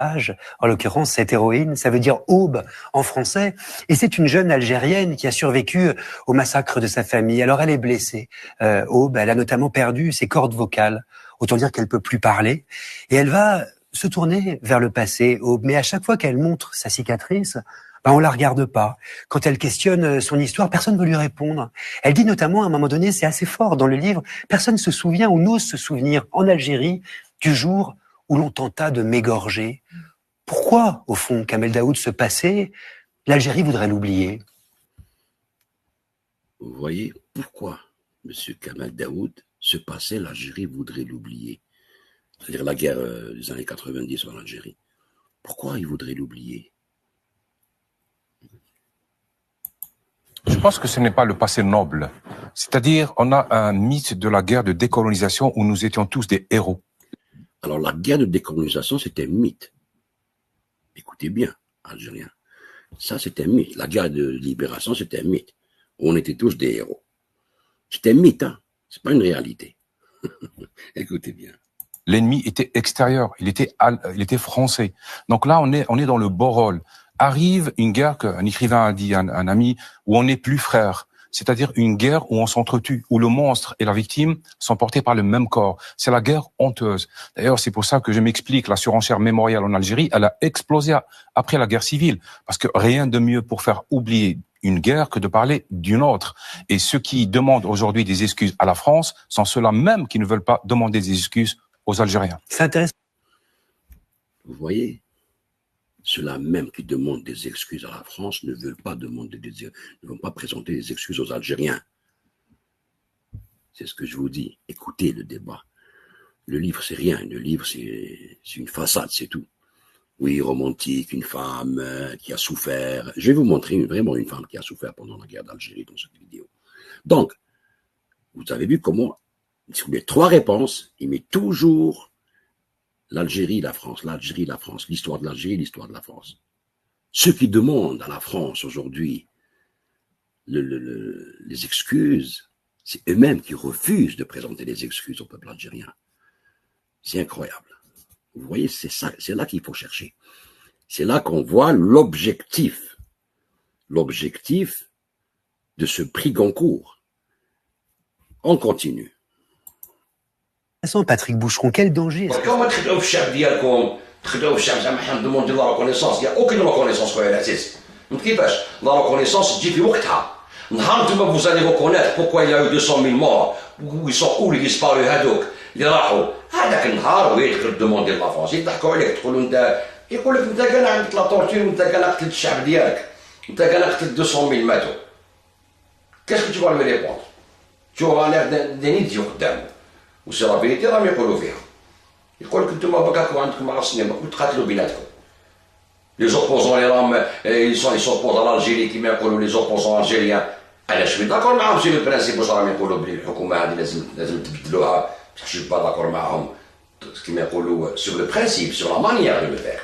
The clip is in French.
en l'occurrence cette héroïne, ça veut dire aube en français, et c'est une jeune Algérienne qui a survécu au massacre de sa famille. Alors elle est blessée, Aube, elle a notamment perdu ses cordes vocales, autant dire qu'elle peut plus parler, et elle va se tourner vers le passé, Aube, mais à chaque fois qu'elle montre sa cicatrice, on la regarde pas. Quand elle questionne son histoire, personne ne veut lui répondre. Elle dit notamment à un moment donné, c'est assez fort dans le livre, personne ne se souvient ou n'ose se souvenir en Algérie du jour où l'on tenta de m'égorger. Pourquoi, au fond, Kamel Daoud, ce passé, l'Algérie voudrait l'oublier? Vous voyez, pourquoi, monsieur Kamel Daoud, ce passé, l'Algérie voudrait l'oublier? C'est-à-dire la guerre des années 90 en Algérie. Pourquoi il voudrait l'oublier? Je pense que ce n'est pas le passé noble. C'est-à-dire, on a un mythe de la guerre de décolonisation où nous étions tous des héros. Alors, la guerre de décolonisation, c'était un mythe. Écoutez bien, Algériens. Ça, c'était un mythe. La guerre de libération, c'était un mythe. On était tous des héros. C'était un mythe, hein. C'est pas une réalité. Écoutez bien. L'ennemi était extérieur. Il était français. Donc là, on est dans le beau rôle. Arrive une guerre qu'un écrivain a dit à un ami, où on n'est plus frères. C'est-à-dire une guerre où on s'entretue, où le monstre et la victime sont portés par le même corps. C'est la guerre honteuse. D'ailleurs, c'est pour ça que je m'explique, la surenchère mémorielle en Algérie, elle a explosé après la guerre civile. Parce que rien de mieux pour faire oublier une guerre que de parler d'une autre. Et ceux qui demandent aujourd'hui des excuses à la France sont ceux-là même qui ne veulent pas demander des excuses aux Algériens. C'est intéressant. Vous voyez, ceux-là même qui demandent des excuses à la France ne veulent pas ne vont pas présenter des excuses aux Algériens. C'est ce que je vous dis. Écoutez le débat. Le livre, c'est rien. Le livre, c'est une façade, c'est tout. Oui, romantique, une femme qui a souffert. Je vais vous montrer vraiment une femme qui a souffert pendant la guerre d'Algérie dans cette vidéo. Donc, vous avez vu comment, si vous mettez 3 réponses, il met toujours l'Algérie, la France, l'Algérie, la France, l'histoire de l'Algérie, l'histoire de la France. Ceux qui demandent à la France aujourd'hui les excuses, c'est eux-mêmes qui refusent de présenter les excuses au peuple algérien. C'est incroyable. Vous voyez, c'est là qu'il faut chercher. C'est là qu'on voit l'objectif. L'objectif de ce prix Goncourt. On continue. Patrick Boucheron, quel danger est-ce que... Comment تخدعوا في الشعب ديالكم تخدعوا في الشعب زعما حنا ندوموندي لا ريكونيسونس يا اوكين ريكونيسونس خويا العزيز كيفاش لا ريكونيسونس تجي في وقتها نهار نتوما vous allez reconnaître pourquoi il y a eu 200 000 morts ils sont où les disparus هذوك اللي راحوا هذاك النهار وين تقدر دوموندي لا فرنسا يضحكوا عليك تقولوا انت يقول لك انت كان عندك لا طورتور وانت كان قتلت الشعب ديالك انت كان قتلت 200 000 ماتوا كاش que tu vas me répondre tu auras l'air d'un idiot قدامه وسي لا فيريتي راهم يقولوا فيها يقول لك انتم باكاكم عندكم 10 سنين باكم تقاتلوا بيناتكم لي زوبوزون اللي راهم يسوبوز على الجيري كيما يقولوا لي زوبوزون الجيريان انا شوي داكور معاهم سي لو برانسيب واش راهم يقولوا بلي الحكومه هذه لازم تبدلوها je suis pas d'accord معاهم كيما يقولوا sur le principe sur la manière de le faire